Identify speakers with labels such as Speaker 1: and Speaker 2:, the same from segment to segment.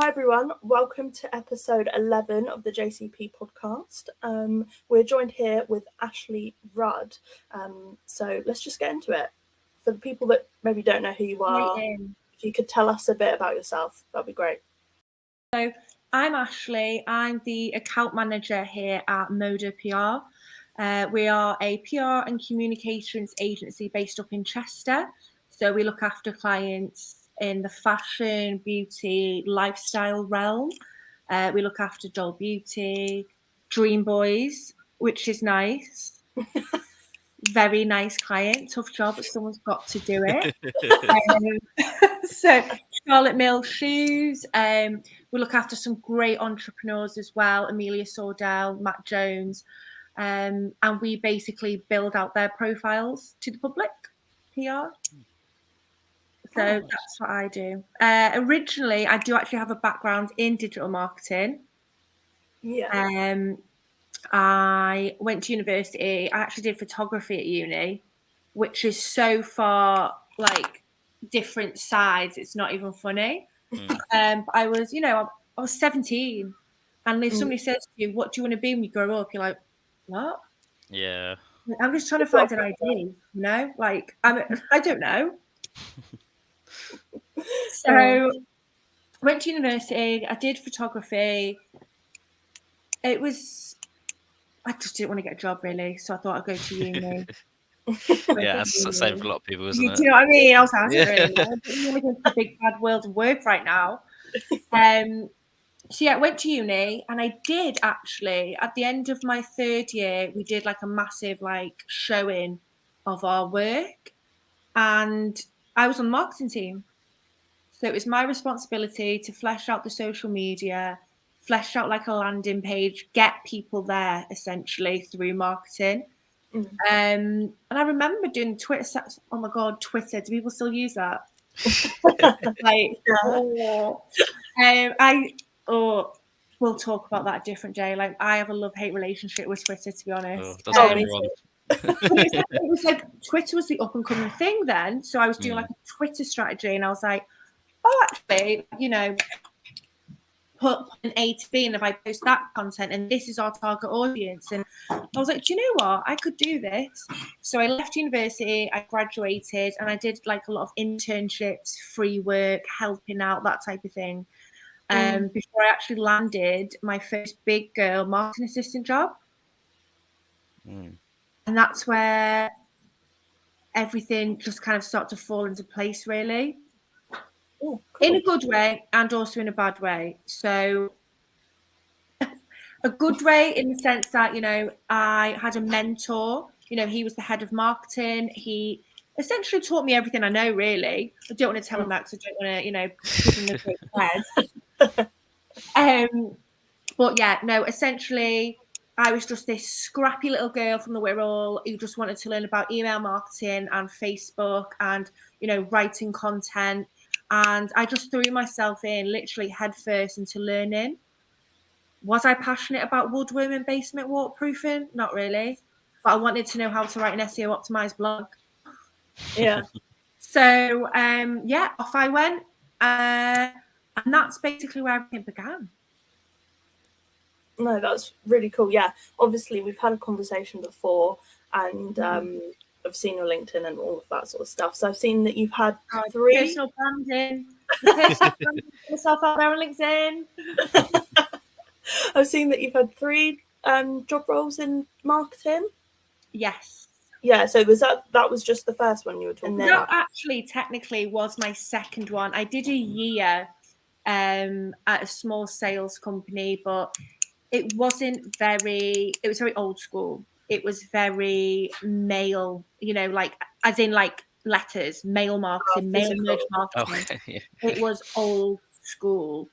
Speaker 1: Hi everyone, welcome to episode 11 of the JCP Podcast. We're joined here with Ashley Rudd. So let's just get into it. For the people that maybe don't know who you are, if you could tell us a bit about yourself, that'd be great.
Speaker 2: So I'm Ashley. I'm the account manager here at MODA PR. We are a PR and communications agency based up in Chester. So we look after clients in the fashion, beauty, lifestyle realm. We look after Doll Beauty, Dream Boys, which is nice. Very nice client, tough job, but someone's got to do it. So Charlotte Mill Shoes. We look after some great entrepreneurs as well, Amelia Sordell, Matt Jones. And we basically build out their profiles to the public, PR. So that's what I do. Originally, I do actually have a background in digital marketing.
Speaker 1: Yeah.
Speaker 2: I went to university. I actually did photography at uni, which is so far like different sides. It's not even funny. But I was, I was 17, and if somebody says to you, "What do you want to be when you grow up?" You're like, "What?"
Speaker 3: Yeah.
Speaker 2: I'm just trying to find an idea, like I don't know. So went to university. I did photography. I just didn't want to get a job really, so I thought I'd go to uni.
Speaker 3: Yeah, that's the same for a lot of people, isn't it?
Speaker 2: Do you know what I mean? I was like, I don't really want to go into the big bad world of work right now. So yeah, I went to uni, and I did actually, at the end of my third year, we did like a massive like showing of our work, and I was on the marketing team. So it was my responsibility to flesh out the social media, flesh out like a landing page, get people there essentially through marketing. And I remember doing Twitter. Oh my God, Twitter. Do people still use that? We'll talk about that a different day. Like, I have a love-hate relationship with Twitter, to be honest. It was like Twitter was the up-and-coming thing then. So I was doing like a Twitter strategy, and I was like, oh, actually, put an A to B, and if I post that content, and this is our target audience. And I was like, do you know what? I could do this. So I left university, I graduated, and I did like a lot of internships, free work, helping out, that type of thing. Before I actually landed my first big girl marketing assistant job. And that's where everything just kind of started to fall into place, really.
Speaker 1: Cool.
Speaker 2: In a good way and also in a bad way. So a good way in the sense that, I had a mentor, he was the head of marketing. He essentially taught me everything I know, really. I don't want to tell him that because I don't want to, give him the great head. But yeah, no, essentially I was just this scrappy little girl from the Wirral who just wanted to learn about email marketing and Facebook and, writing content. And I just threw myself in literally headfirst into learning. Was I passionate about woodworm and basement waterproofing? Not really. But I wanted to know how to write an SEO optimized blog.
Speaker 1: Yeah.
Speaker 2: So, off I went. And that's basically where everything began.
Speaker 1: No, that's really cool. Yeah. Obviously, we've had a conversation before, and I've seen your LinkedIn and all of that sort of stuff. So I've seen that you've had 3
Speaker 2: personal branding. Myself out there on LinkedIn.
Speaker 1: I've seen that you've had 3 job roles in marketing.
Speaker 2: Yes.
Speaker 1: Yeah. So that was just the first one you were talking about?
Speaker 2: That actually technically was my second one. I did a year at a small sales company, but it was very old school. It was very mail, like as in like letters, mail marketing, mail merge marketing.
Speaker 3: Yeah.
Speaker 2: It was old school.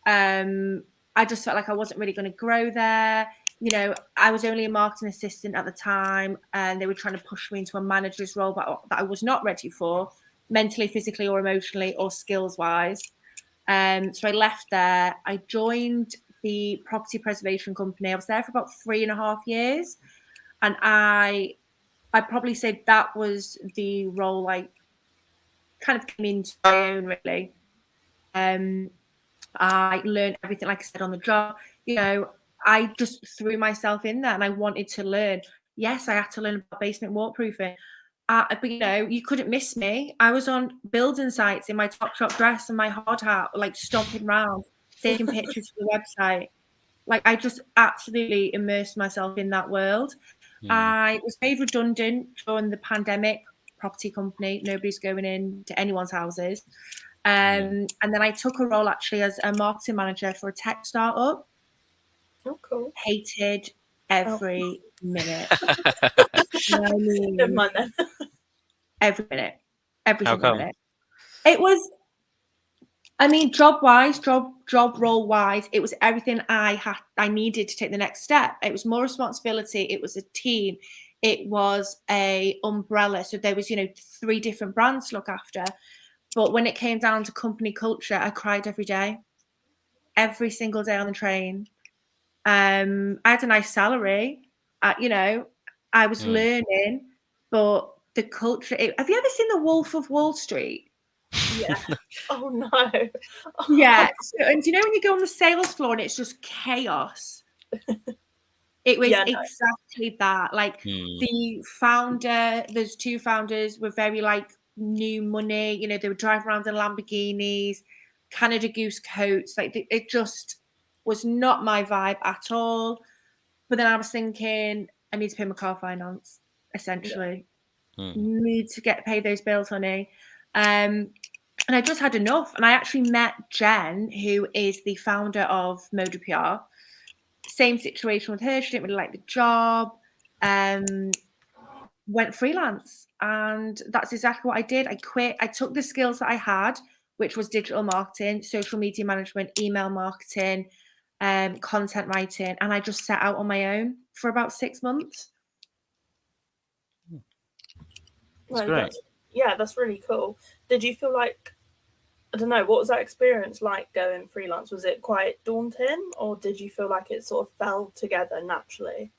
Speaker 2: I just felt like I wasn't really going to grow there. I was only a marketing assistant at the time, and they were trying to push me into a manager's role that I was not ready for, mentally, physically, or emotionally, or skills-wise. So I left there. I joined the property preservation company. I was there for about 3.5 years, and I probably say that was the role I kind of came into my own, really. I learned everything, like I said, on the job. You know, I just threw myself in there and I wanted to learn. Yes, I had to learn about basement waterproofing. But, you know, you couldn't miss me. I was on building sites in my Topshop dress and my hard hat, like stomping around, taking pictures for the website. Like, I just absolutely immersed myself in that world. I was made redundant during the pandemic. Property company, nobody's going in to anyone's houses. And then I took a role actually as a marketing manager for a tech startup.
Speaker 1: Oh, cool.
Speaker 2: Hated every minute.
Speaker 1: Never mind then.
Speaker 2: Every minute. Every
Speaker 3: How
Speaker 2: single
Speaker 3: come?
Speaker 2: minute. It was, I mean, job role wise, it was everything I needed to take the next step. It was more responsibility. It was a team. It was a umbrella. So there was, you know, 3 different brands to look after. But when it came down to company culture, I cried every day, every single day on the train. I had a nice salary. You know, I was learning, but the culture. Have you ever seen The Wolf of Wall Street?
Speaker 1: Yeah. Oh no.
Speaker 2: Yeah. So, and do you know when you go on the sales floor and it's just chaos? It was exactly that. Like the founder, there's 2 founders were very like new money. You know, they would drive around in Lamborghinis, Canada Goose coats. Like it just was not my vibe at all. But then I was thinking, I need to pay my car finance, essentially. Need to pay those bills, honey. And I just had enough. And I actually met Jen, who is the founder of MODA PR. Same situation with her. She didn't really like the job. Went freelance. And that's exactly what I did. I quit. I took the skills that I had, which was digital marketing, social media management, email marketing, content writing, and I just set out on my own for about 6 months.
Speaker 1: That's really cool. Did you feel like, I don't know, what was that experience like going freelance? Was it quite daunting, or did you feel like it sort of fell together naturally?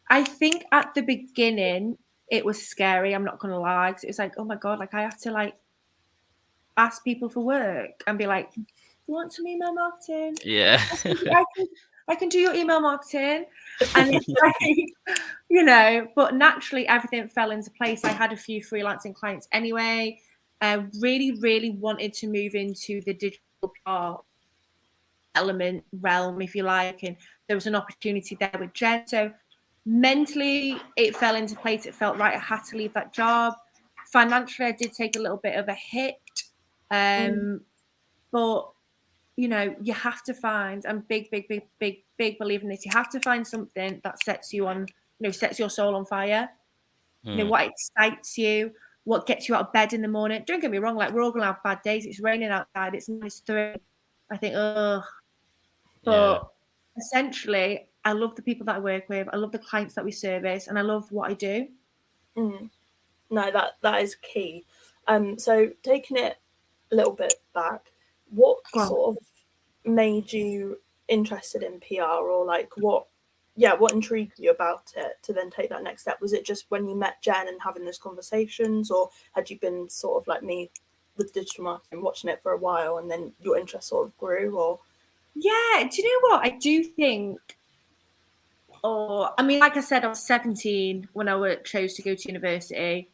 Speaker 2: I think at the beginning it was scary, I'm not gonna lie, because it was like, oh my god, like I have to like ask people for work and be like, do you want some email marketing?
Speaker 3: Yeah.
Speaker 2: I can do your email marketing. And it's like, you know, but naturally everything fell into place. I had a few freelancing clients anyway. I really, really wanted to move into the digital PR element realm, if you like. And there was an opportunity there with Jen. So mentally it fell into place. It felt right. I had to leave that job. Financially, I did take a little bit of a hit. But you know, you have to find, I'm big believer in this. You have to find something that sets you on, you know, sets your soul on fire. You know, what excites you, what gets you out of bed in the morning. Don't get me wrong, like we're all gonna have bad days. It's raining outside, it's -3. I think, ugh. But essentially, I love the people that I work with, I love the clients that we service, and I love what I do.
Speaker 1: No, that is key. So taking it a little bit back, what sort of made you interested in PR, or like what intrigued you about it to then take that next step? Was it just when you met Jen and having those conversations, or had you been sort of like me with digital marketing, watching it for a while and then your interest sort of grew? Or
Speaker 2: yeah, do you know what? I do think, I mean, like I said, I was 17 when I chose to go to university.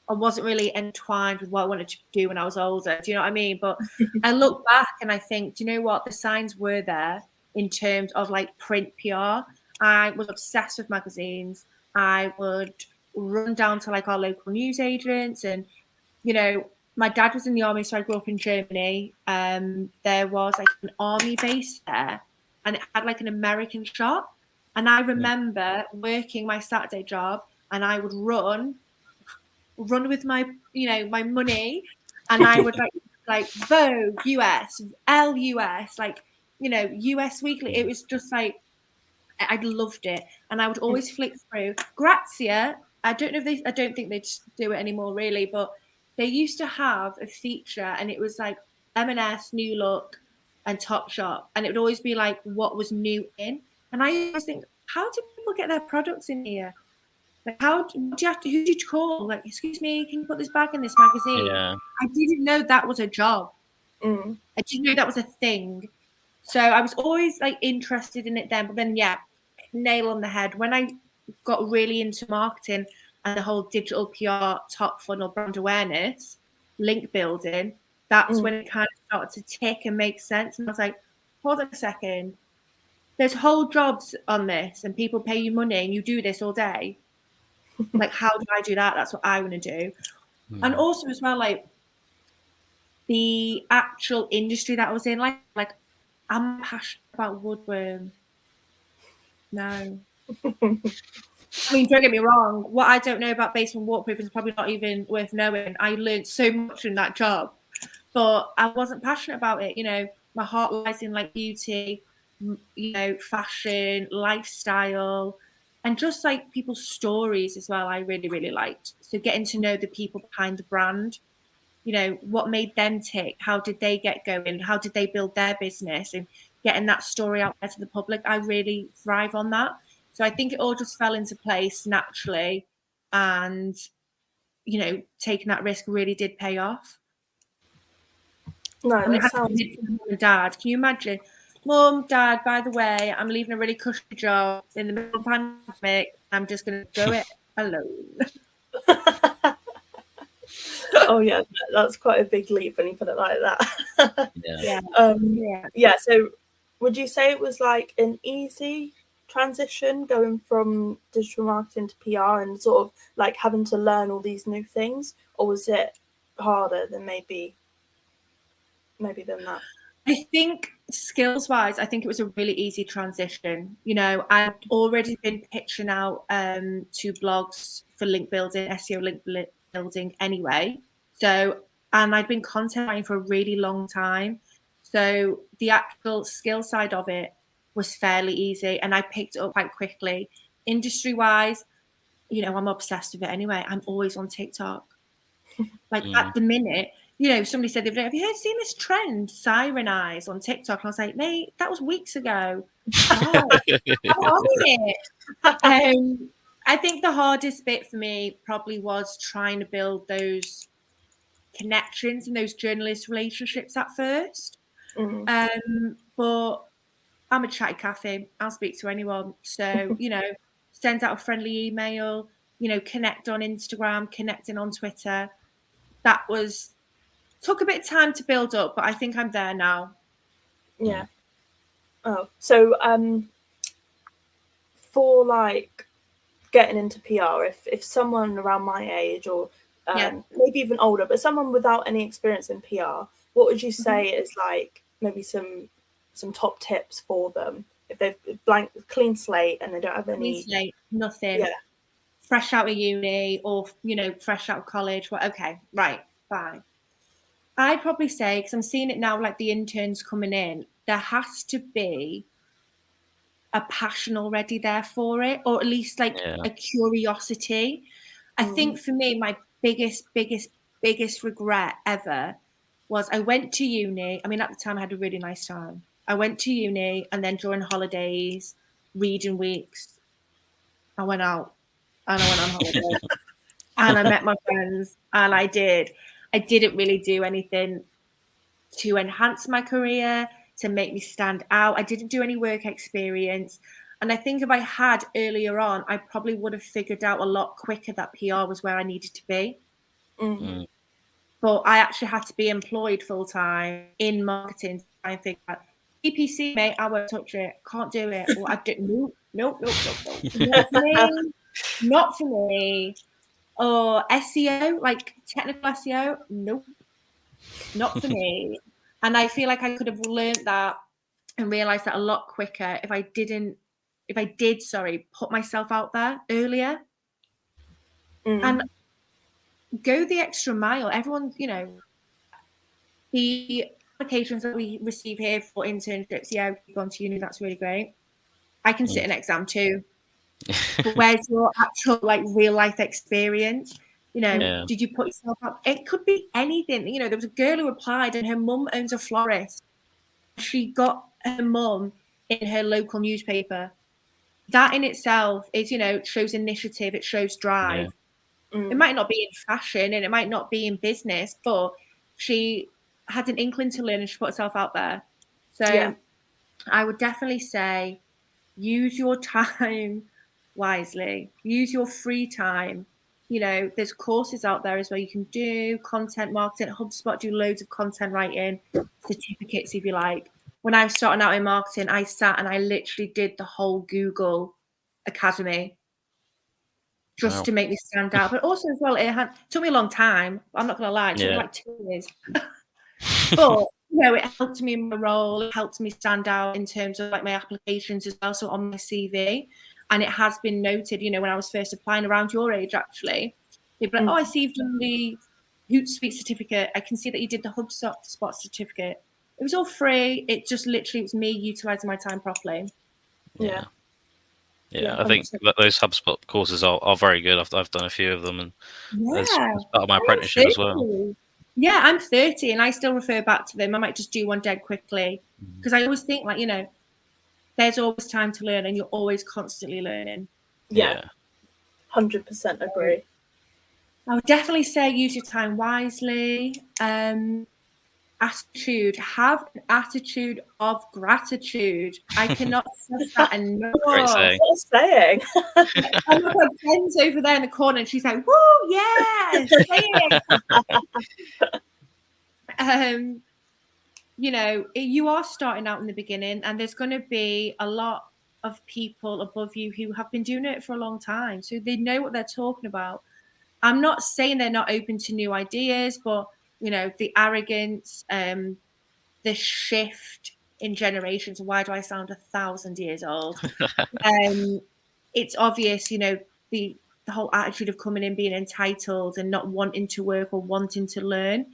Speaker 2: I wasn't really entwined with what I wanted to do when I was older. Do you know what I mean? But I look back and I think, do you know what? The signs were there in terms of like print PR. I was obsessed with magazines. I would run down to like our local news agents, and, you know, my dad was in the army, so I grew up in Germany. There was like an army base there, and it had like an American shop. And I remember working my Saturday job, and I would run with my, you know, my money, and I would like Vogue US, LUS, like, you know, US Weekly. It was just like, I loved it, and I would always flick through Grazia. I don't think they do it anymore, really, but they used to have a feature, and it was like M&S, New Look, and Topshop, and it would always be like what was new in. And I always think, how do people get their products in here? Like, who do you call? Like, excuse me, can you put this back in this magazine?
Speaker 3: Yeah.
Speaker 2: I didn't know that was a job. I didn't know that was a thing. So I was always like interested in it then, but then nail on the head. When I got really into marketing and the whole digital PR, top funnel brand awareness, link building, that's when it kind of started to tick and make sense. And I was like, hold on a second. There's whole jobs on this and people pay you money and you do this all day. Like, how do I do that? That's what I want to do. And also as well, like the actual industry that I was in, like I'm passionate about woodworm. No. I mean, don't get me wrong. What I don't know about basement waterproof is probably not even worth knowing. I learned so much in that job, but I wasn't passionate about it. You know, my heart lies in like beauty, you know, fashion, lifestyle, and just like people's stories as well. I really, really liked. So getting to know the people behind the brand, you know, what made them tick? How did they get going? How did they build their business? And getting that story out there to the public, I really thrive on that. So I think it all just fell into place naturally, and you know, taking that risk really did pay off.
Speaker 1: No,
Speaker 2: I mean,
Speaker 1: that sounds.
Speaker 2: Mum and Dad, can you imagine? Mum, Dad, by the way, I'm leaving a really cushy job in the middle of the pandemic. I'm just going to go it alone.
Speaker 1: Oh yeah, that's quite a big leap when you put it like that.
Speaker 3: Yeah.
Speaker 1: So would you say it was like an easy transition going from digital marketing to PR and sort of like having to learn all these new things, or was it harder than maybe than that?
Speaker 2: I think skills-wise, I think it was a really easy transition. You know, I'd already been pitching out to blogs for link building, SEO link building anyway. So, and I'd been content writing for a really long time. So the actual skill side of it was fairly easy, and I picked it up quite quickly. Industry-wise, you know, I'm obsessed with it anyway. I'm always on TikTok. Like at the minute, you know, somebody said the other day, have you seen this trend, siren eyes on TikTok? And I was like, mate, that was weeks ago. Oh, I'm on it. I think the hardest bit for me probably was trying to build those connections and those journalist relationships at first. But I'm a chatty Cathy. I'll speak to anyone. So, you know, send out a friendly email, you know, connect on Instagram, connecting on Twitter. That took a bit of time to build up, but I think I'm there now.
Speaker 1: Yeah. Oh, so for like getting into PR, if someone around my age or maybe even older, but someone without any experience in PR, what would you say is like maybe some top tips for them if they've clean slate and they don't have any
Speaker 2: nothing, fresh out of uni or, you know, fresh out of college? Well, okay, right, fine. I'd probably say, because I'm seeing it now, like the interns coming in, there has to be a passion already there for it, or at least like a curiosity. I think for me, my biggest regret ever was I went to uni. I mean, at the time I had a really nice time. I went to uni, and then during holidays, reading weeks, I went out and I went on holiday and I met my friends, and I didn't really do anything to enhance my career, to make me stand out. I didn't do any work experience. And I think if I had earlier on, I probably would have figured out a lot quicker that PR was where I needed to be. But I actually had to be employed full time in marketing to try and figure out PPC, mate, I won't touch it. Can't do it. Or I didn't. Nope. Not for me. Or SEO, like technical SEO, nope. Not for me. And I feel like I could have learned that and realized that a lot quicker if I did put myself out there earlier and go the extra mile. Everyone, you know, the applications that we receive here for internships, we've gone to uni, that's really great. I can sit an exam too. But where's your actual like real life experience? You know, did you put yourself up? It could be anything. You know, there was a girl who applied and her mum owns a florist. She got her mum in her local newspaper. That in itself is, you know, shows initiative. It shows drive. It might not be in fashion and it might not be in business, but she had an inkling to learn and she put herself out there. So I would definitely say use your time wisely. Use your free time. There's courses out there as well you can do, content marketing. HubSpot do loads of content writing, certificates if you like. When I was starting out in marketing, I sat and I literally did the whole Google Academy just to make me stand out. But also as well, it took me a long time. I'm not going to lie. It took me like 2 years. But, it helped me in my role. It helped me stand out in terms of like my applications as well. So on my CV. And it has been noted, when I was first applying around your age, actually, they'd be like, I see you've done the Hootsuite Certificate. I can see that you did the HubSpot Certificate. It was all free. It just literally was me utilising my time properly.
Speaker 3: Yeah,
Speaker 1: Yeah,
Speaker 3: I think that those HubSpot courses are very good. I've done a few of them, and it's part of my apprenticeship as well.
Speaker 2: Yeah, I'm 30 and I still refer back to them. I might just do one dead quickly because I always think like, there's always time to learn and you're always constantly learning.
Speaker 1: Yeah. 100% agree.
Speaker 2: I would definitely say use your time wisely. Attitude. Have an attitude of gratitude. I cannot stress that enough.
Speaker 3: Great saying.
Speaker 1: What a saying.
Speaker 2: I've got friends over there in the corner and she's like, woo, yeah, say it. You are starting out in the beginning and there's going to be a lot of people above you who have been doing it for a long time. So they know what they're talking about. I'm not saying they're not open to new ideas, but, the arrogance, the shift in generations. Why do I sound 1,000 years old? It's obvious, the whole attitude of coming in, being entitled and not wanting to work or wanting to learn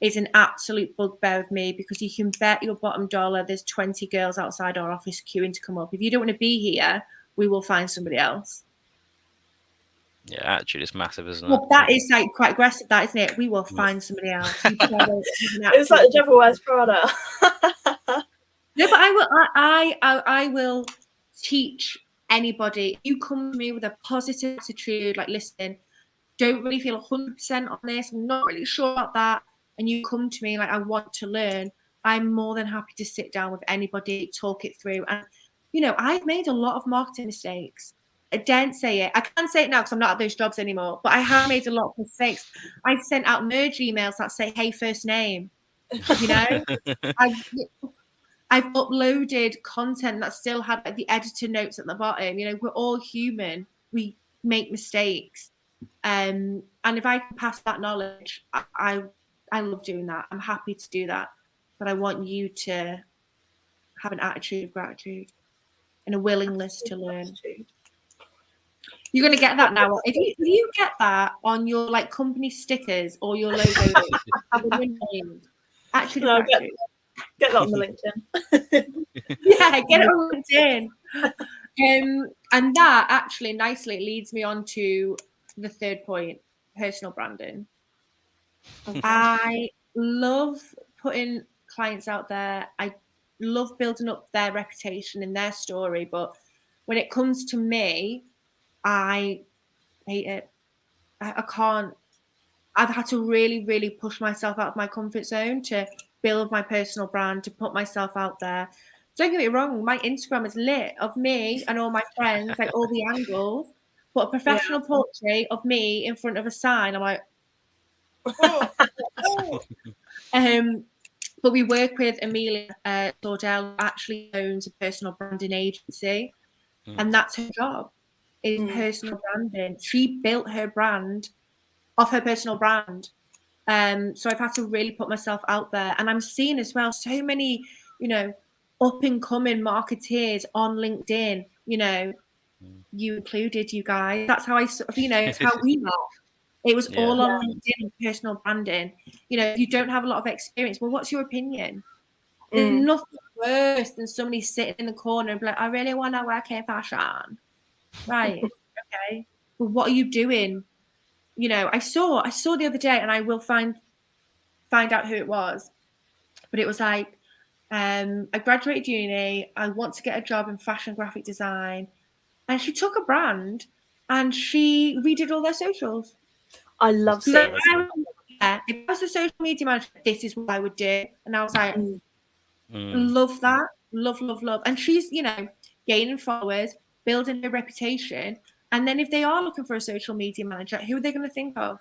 Speaker 2: is an absolute bugbear of me because you can bet your bottom dollar there's 20 girls outside our office queuing to come up. If you don't want to be here, we will find somebody else.
Speaker 3: Yeah, attitude is massive, isn't it?
Speaker 2: Well, that is like quite aggressive, that isn't it? We will find somebody else.
Speaker 1: It's like the devil wears Prada.
Speaker 2: No, but I will teach anybody. You come to me with a positive attitude, like, listen, don't really feel 100% on this. I'm not really sure about that. And you come to me like, I want to learn. I'm more than happy to sit down with anybody, talk it through. And, I've made a lot of marketing mistakes. I daren't say it. I can't say it now because I'm not at those jobs anymore. But I have made a lot of mistakes. I've sent out merge emails that say, hey, first name. I've uploaded content that still had like, the editor notes at the bottom. We're all human. We make mistakes. And if I can pass that knowledge, I love doing that. I'm happy to do that. But I want you to have an attitude of gratitude and a willingness to learn. You're going to get that now. If you get that on your like company stickers or your logo, attitude of gratitude.
Speaker 1: Get that on the LinkedIn.
Speaker 2: Yeah, get it on LinkedIn. And that actually nicely leads me on to the third point, personal branding. Okay. I love putting clients out there. I love building up their reputation and their story. But when it comes to me, I hate it. I can't. I've had to really, really push myself out of my comfort zone to build my personal brand, to put myself out there. Don't get me wrong, my Instagram is lit of me and all my friends, like all the angles. But a professional portrait of me in front of a sign, I'm like, oh. But we work with Amelia Sordell, who actually owns a personal branding agency, and that's her job, is personal branding. She built her brand off her personal brand. So I've had to really put myself out there. And I'm seeing as well so many, up and coming marketeers on LinkedIn, you included, you guys. That's how it's how we met. It was all on LinkedIn, personal branding. If you don't have a lot of experience, well, what's your opinion? There's nothing worse than somebody sitting in the corner and be like, I really want to work in fashion. Right. Okay. Well, what are you doing? I saw the other day, and I will find out who it was, but it was like, I graduated uni, I want to get a job in fashion graphic design, and she took a brand and she redid all their socials.
Speaker 1: I love seeing this.
Speaker 2: If I was the social media manager, this is what I would do. And I was like, love that. love. And she's, you know, gaining followers, building her reputation. And then if they are looking for a social media manager, who are they going to think of?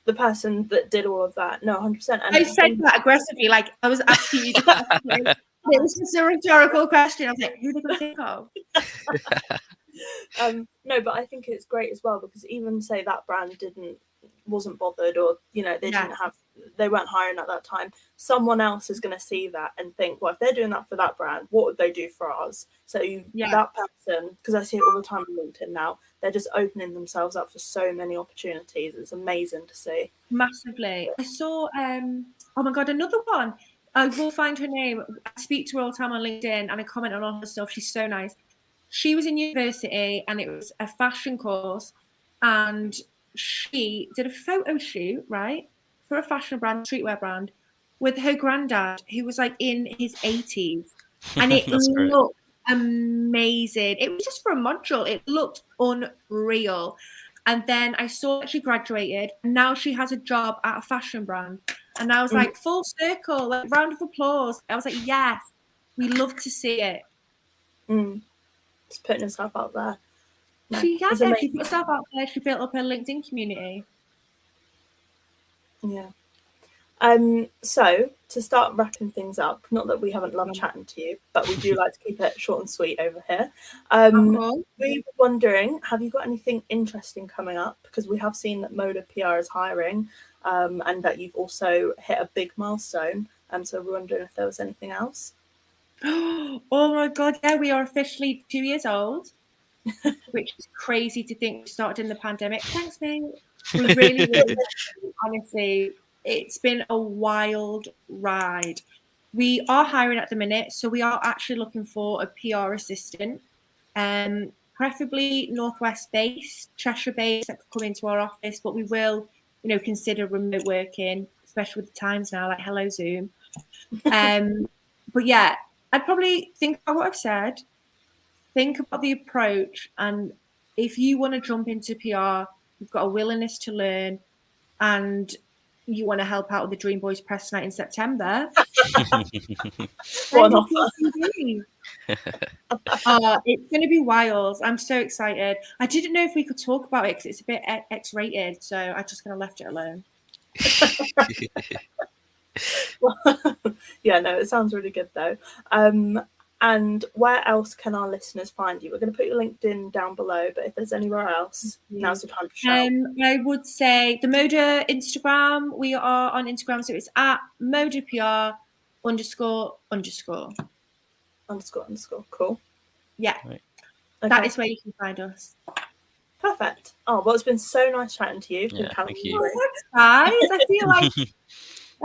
Speaker 1: The person that did all of that. No, 100%. And
Speaker 2: I said that aggressively, like I was asking you the question. It was just a rhetorical question. I was like, who are they going to think of?
Speaker 1: No, but I think it's great as well, because even say that brand wasn't bothered, or, you know, they weren't hiring at that time, someone else is going to see that and think, well, if they're doing that for that brand, what would they do for ours? So that person, because I see it all the time on LinkedIn now, they're just opening themselves up for so many opportunities. It's amazing to see.
Speaker 2: Massively. I saw oh my god, another one. I will find her name. I speak to her all the time on LinkedIn and I comment on all her stuff. She's so nice. She was in university and it was a fashion course, and she did a photo shoot, right, for a fashion brand, streetwear brand, with her granddad, who was like in his 80s. And it looked amazing. It was just for a module. It looked unreal. And then I saw that she graduated, and now she has a job at a fashion brand. And I was like, full circle, like round of applause. I was like, yes, we love to see it.
Speaker 1: Just putting herself out there. No,
Speaker 2: she put herself out there. She built up her LinkedIn community.
Speaker 1: Yeah. So to start wrapping things up, not that we haven't loved chatting to you, but we do like to keep it short and sweet over here. We were wondering, have you got anything interesting coming up? Because we have seen that MODA PR is hiring, and that you've also hit a big milestone. So we're wondering if there was anything else.
Speaker 2: Oh my god, yeah, we are officially 2 years old, which is crazy to think we started in the pandemic. Thanks, mate. We really, honestly, it's been a wild ride. We are hiring at the minute, so we are actually looking for a PR assistant, preferably Northwest based, Cheshire based, that could come into our office, but we will, you know, consider remote working, especially with the times now, like hello Zoom. But yeah, I'd probably think about what I've said, think about the approach, and if you want to jump into PR, you've got a willingness to learn, and you want to help out with the Dream Boys press night in September.
Speaker 1: One offer.
Speaker 2: It's going to be wild. I'm so excited. I didn't know if we could talk about it because it's a bit X-rated, so I just kind of left it alone.
Speaker 1: Yeah, no, it sounds really good though. And where else can our listeners find you? We're going to put your LinkedIn down below, but if there's anywhere else, now's the time to shout.
Speaker 2: I would say the MODA Instagram. We are on Instagram, so it's at MODA PR __.
Speaker 1: Cool. Yeah.
Speaker 2: Right. Okay. That is where you can find us.
Speaker 1: Perfect. Oh, well, it's been so nice chatting to you.
Speaker 3: Yeah, thank you.
Speaker 2: Thanks, guys. I feel like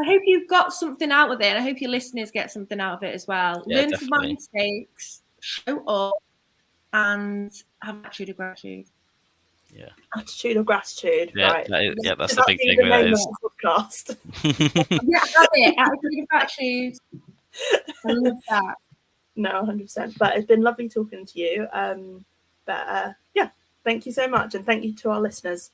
Speaker 2: I hope you've got something out of it. I hope your listeners get something out of it as well.
Speaker 3: Yeah,
Speaker 2: learn
Speaker 3: definitely.
Speaker 2: from my mistakes, show up, and have an attitude of gratitude.
Speaker 3: Yeah.
Speaker 1: Attitude of gratitude.
Speaker 3: Yeah,
Speaker 1: right.
Speaker 3: that's the big thing. That is.
Speaker 1: Podcast.
Speaker 2: Yeah, that's it. Attitude of gratitude. I love that.
Speaker 1: No, 100%. But it's been lovely talking to you. Yeah, thank you so much, and thank you to our listeners.